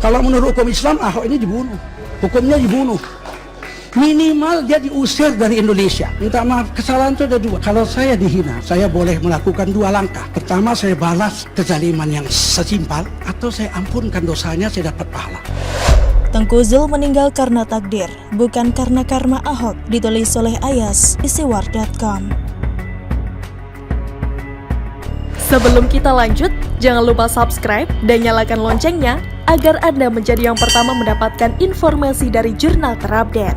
Kalau menurut hukum Islam, Ahok ini dibunuh. Hukumnya dibunuh. Minimal dia diusir dari Indonesia. Minta maaf, kesalahan itu ada dua. Kalau saya dihina, saya boleh melakukan dua langkah. Pertama, saya balas kezaliman yang sesimpel, atau saya ampunkan dosanya, saya dapat pahala. Tengku Zul meninggal karena takdir, bukan karena karma Ahok, ditulis oleh Ayas, isiwar.com. Sebelum kita lanjut, jangan lupa subscribe dan nyalakan loncengnya agar Anda menjadi yang pertama mendapatkan informasi dari jurnal terupdate.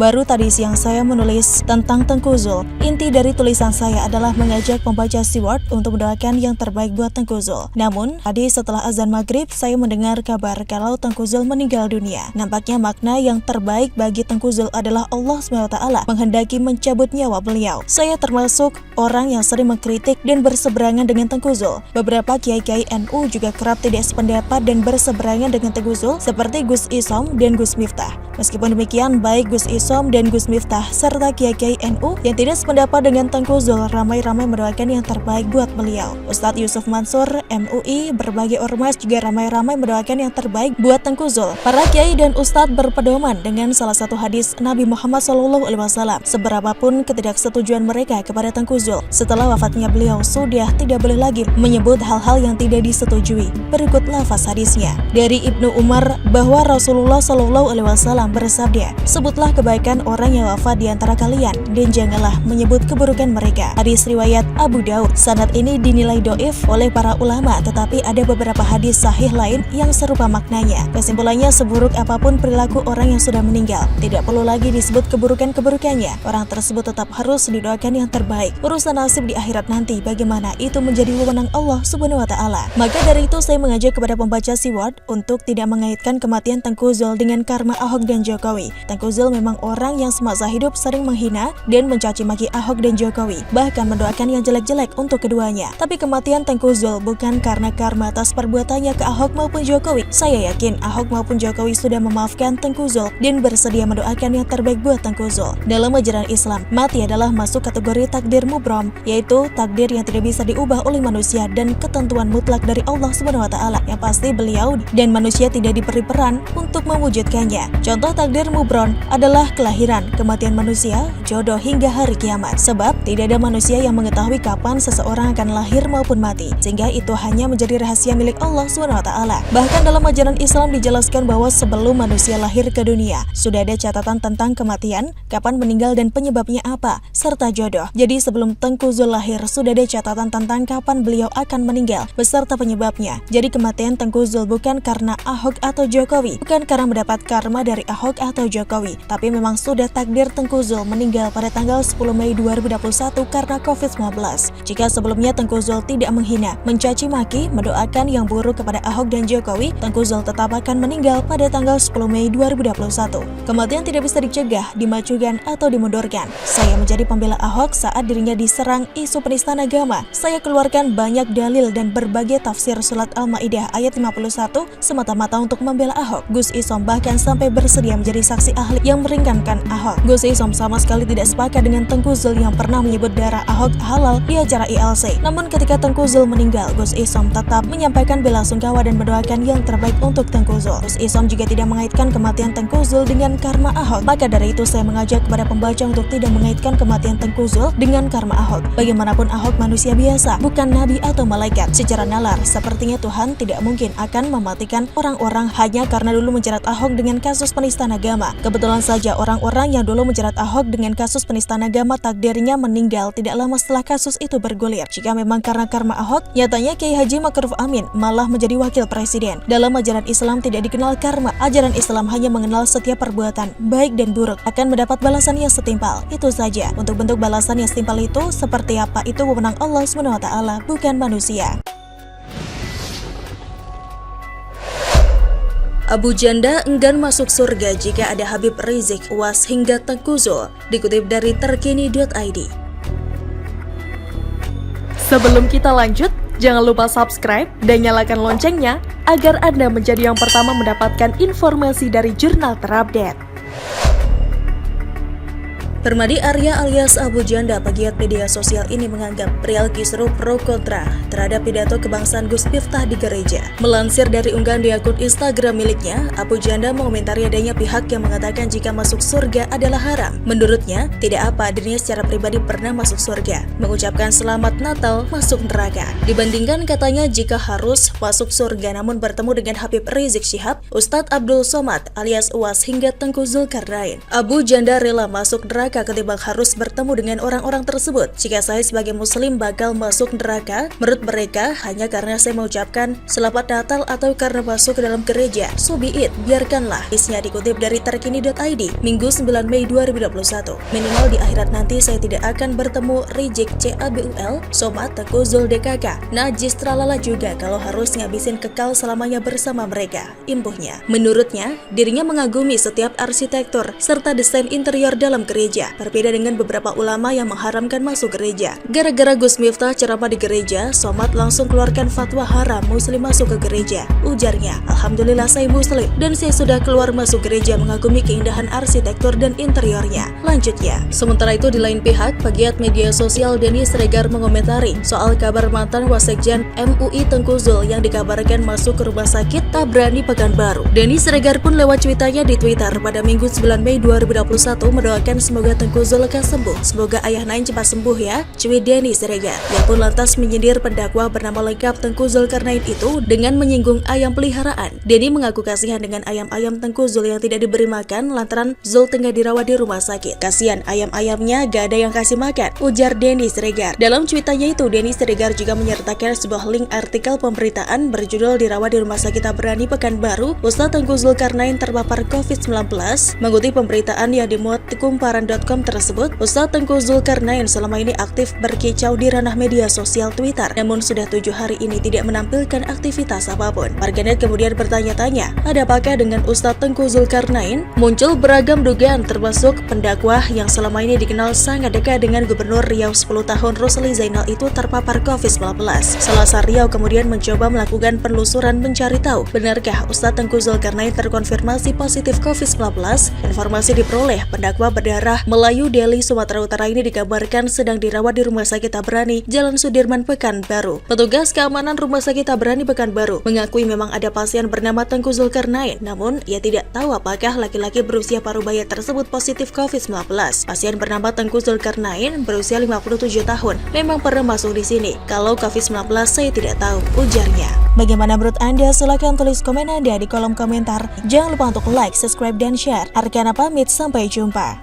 Baru tadi siang saya menulis tentang Tengku Zul. Inti dari tulisan saya adalah mengajak pembaca Siward untuk mendoakan yang terbaik buat Tengku Zul. Namun, tadi setelah azan maghrib, saya mendengar kabar kalau Tengku Zul meninggal dunia. Nampaknya makna yang terbaik bagi Tengku Zul adalah Allah SWT menghendaki mencabut nyawa beliau. Saya termasuk orang yang sering mengkritik dan berseberangan dengan Tengku Zul. Beberapa kiai-kiai NU juga kerap tidak sependapat dan berseberangan dengan Tengku Zul, seperti Gus Isom dan Gus Miftah. Meskipun demikian, baik Gus Isom dan Gus Miftah serta kiai-kiai NU yang tidak sependapat dengan Tengku Zul ramai-ramai mendoakan yang terbaik buat beliau. Ustadz Yusuf Mansur, MUI, berbagai ormas juga ramai-ramai mendoakan yang terbaik buat Tengku Zul. Para kiai dan ustadz berpedoman dengan salah satu hadis Nabi Muhammad SAW. Seberapapun ketidaksetujuan mereka kepada Tengku Zul, setelah wafatnya beliau sudah tidak boleh lagi menyebut hal-hal yang tidak disetujui. Berikut lafaz hadisnya dari Ibnu Umar bahwa Rasulullah SAW bersabda, sebutlah kebaikan orang yang wafat di antara kalian dan janganlah menyebut keburukan mereka. Hadis riwayat Abu Daud. Sanad ini dinilai doif oleh para ulama, tetapi ada beberapa hadis sahih lain yang serupa maknanya. Kesimpulannya, seburuk apapun perilaku orang yang sudah meninggal, tidak perlu lagi disebut keburukan-keburukannya. Orang tersebut tetap harus didoakan yang terbaik. Urusan nasib di akhirat nanti bagaimana, itu menjadi wewenang Allah Subhanahu wa Ta'ala. Maka dari itu saya mengajak kepada pembaca Siward untuk tidak mengaitkan kematian Tengku Zul dengan karma Ahok dan Jokowi. Tengku Zul memang orang yang semasa hidup sering menghina dan mencaci maki Ahok dan Jokowi, bahkan mendoakan yang jelek-jelek untuk keduanya. Tapi kematian Tengku Zul bukan karena karma atas perbuatannya ke Ahok maupun Jokowi. Saya yakin Ahok maupun Jokowi sudah memaafkan Tengku Zul dan bersedia mendoakan yang terbaik buat Tengku Zul. Dalam ajaran Islam, mati adalah masuk kategori takdir mubrom, yaitu takdir yang tidak bisa diubah oleh manusia dan ketentuan mutlak dari Allah Subhanahu wa Ta'ala, yang pasti beliau dan manusia tidak diberi peran untuk mewujudkannya. Contoh takdir mubrom adalah kelahiran, kematian manusia, jodoh hingga hari kiamat. Sebab tidak ada manusia yang mengetahui kapan seseorang akan lahir maupun mati, sehingga itu hanya menjadi rahasia milik Allah SWT. Bahkan dalam ajaran Islam dijelaskan bahwa sebelum manusia lahir ke dunia, sudah ada catatan tentang kematian, kapan meninggal dan penyebabnya apa, serta jodoh. Jadi sebelum Tengku Zul lahir, sudah ada catatan tentang kapan beliau akan meninggal, beserta penyebabnya. Jadi kematian Tengku Zul bukan karena Ahok atau Jokowi, bukan karena mendapat karma dari Ahok atau Jokowi, tapi memang sudah takdir Tengku Zul meninggal pada tanggal 10 Mei 2021 karena COVID-19. Jika sebelumnya Tengku Zul tidak menghina, mencaci maki, mendoakan yang buruk kepada Ahok dan Jokowi, Tengku Zul tetap akan meninggal pada tanggal 10 Mei 2021. Kematian tidak bisa dicegah, dimajukan atau dimundurkan. Saya menjadi pembela Ahok saat dirinya diserang isu penistaan agama. Saya keluarkan banyak dalil dan berbagai tafsir surat Al-Maidah ayat 51 semata-mata untuk membela Ahok. Gus Isom bahkan sampai bersedia menjadi saksi ahli yang meringankan Ahok. Gus Isom sama sekali tidak sepakat dengan Tengku Zul yang pernah menyebut darah Ahok halal di acara ILC. Namun ketika Tengku Zul meninggal, Gus Isom tetap menyampaikan bela sungkawa dan mendoakan yang terbaik untuk Tengku Zul. Gus Isom juga tidak mengaitkan kematian Tengku Zul dengan karma Ahok. Maka dari itu saya mengajak kepada pembaca untuk tidak mengaitkan kematian Tengku Zul dengan karma Ahok. Bagaimanapun Ahok manusia biasa, bukan nabi atau malaikat. Secara nalar, sepertinya Tuhan tidak mungkin akan mematikan orang-orang hanya karena dulu menjerat Ahok dengan kasus penistaan agama. Kebetulan saja orang-orang yang dulu menjerat Ahok dengan kasus penistaan agama takdirnya meninggal tidak lama setelah kasus itu bergulir. Jika memang karena karma Ahok, nyatanya Kiai Haji Ma'ruf Amin malah menjadi wakil presiden. Dalam ajaran Islam tidak dikenal karma. Ajaran Islam hanya mengenal setiap perbuatan, baik dan buruk, akan mendapat balasan yang setimpal. Itu saja. Untuk bentuk balasan yang setimpal itu seperti apa, itu wewenang Allah SWT, bukan manusia. Abu Janda enggan masuk surga jika ada Habib Rizik, UAS hingga Tengku Zul, dikutip dari terkini.id. Sebelum kita lanjut, jangan lupa subscribe dan nyalakan loncengnya agar Anda menjadi yang pertama mendapatkan informasi dari jurnal terupdate. Permadi Arya alias Abu Janda, pegiat media sosial ini menganggap perihal kisruh pro kontra terhadap pidato kebangsaan Gus Miftah di gereja. Melansir dari unggahan di akun Instagram miliknya, Abu Janda mengomentari adanya pihak yang mengatakan jika masuk surga adalah haram. Menurutnya, tidak apa dirinya secara pribadi pernah masuk surga, mengucapkan selamat Natal masuk neraka. Dibandingkan katanya jika harus masuk surga namun bertemu dengan Habib Rizik Syihab, Ustadz Abdul Somad alias Uwas hingga Tengku Zulkarnain, Abu Janda rela masuk neraka ketimbang harus bertemu dengan orang-orang tersebut. Jika saya sebagai muslim bakal masuk neraka, menurut mereka hanya karena saya mengucapkan selamat Natal atau karena masuk ke dalam gereja, so be it, biarkanlah. Isnya dikutip dari terkini.id, Minggu 9 Mei 2021. Minimal di akhirat nanti saya tidak akan bertemu Rizik CABUL, Somad, Tengku Zul DKK, Najis tralala juga kalau harus ngabisin kekal selamanya bersama mereka, imbuhnya. Menurutnya, dirinya mengagumi setiap arsitektur serta desain interior dalam gereja. Berbeda dengan beberapa ulama yang mengharamkan masuk gereja. Gara-gara Gus Miftah ceramah di gereja, Somad langsung keluarkan fatwa haram muslim masuk ke gereja. Ujarnya, alhamdulillah saya muslim dan saya sudah keluar masuk gereja mengagumi keindahan arsitektur dan interiornya. Lanjutnya, sementara itu di lain pihak, pegiat media sosial Denny Siregar mengomentari soal kabar mantan Wasekjen MUI Tengku Zul yang dikabarkan masuk ke rumah sakit Tabrani Pekanbaru. Denny Siregar pun lewat cuitannya di Twitter pada Minggu 9 Mei 2021 mendoakan semoga Tengku Zul lekas sembuh. Semoga ayah Nain cepat sembuh ya, cuit Denny Siregar. Ia pun lantas menyindir pendakwa bernama lengkap Tengku Zulkarnain itu dengan menyinggung ayam peliharaan. Denny mengaku kasihan dengan ayam-ayam Tengku Zul yang tidak diberi makan lantaran Zul tengah dirawat di rumah sakit. Kasihan ayam-ayamnya gak ada yang kasih makan, ujar Denny Siregar. Dalam cuitannya itu, Denny Siregar juga menyertakan sebuah link artikel pemberitaan berjudul dirawat di rumah sakit Tabrani Pekanbaru, Ustadz Tengku Zulkarnain terpapar COVID-19. Mengutip pemberitaan yang dimuat di kumparan.com tersebut, Ustadz Tengku Zulkarnain selama ini aktif berkicau di ranah media sosial Twitter, namun sudah 7 hari ini tidak menampilkan aktivitas apapun. Warganet kemudian bertanya-tanya, ada apakah dengan Ustadz Tengku Zulkarnain? Muncul beragam dugaan termasuk pendakwah yang selama ini dikenal sangat dekat dengan Gubernur Riau 10 tahun Rusli Zainal itu terpapar COVID-19. Selasa Riau kemudian mencoba melakukan penelusuran mencari tahu, benarkah Ustadz Tengku Zulkarnain terkonfirmasi positif COVID-19? Informasi diperoleh, pendakwa berdarah Melayu Deli Sumatera Utara ini dikabarkan sedang dirawat di Rumah Sakit Tabrani, Jalan Sudirman Pekanbaru. Petugas keamanan Rumah Sakit Tabrani Pekanbaru mengakui memang ada pasien bernama Tengku Zulkarnain, namun ia tidak tahu apakah laki-laki berusia parubaya tersebut positif COVID-19. Pasien bernama Tengku Zulkarnain berusia 57 tahun, memang pernah masuk di sini. Kalau COVID-19 saya tidak tahu, ujarnya. Bagaimana menurut Anda? Silahkan tulis komen Anda di kolom komentar. Jangan lupa untuk like, subscribe, dan share. Arkana pamit, sampai jumpa.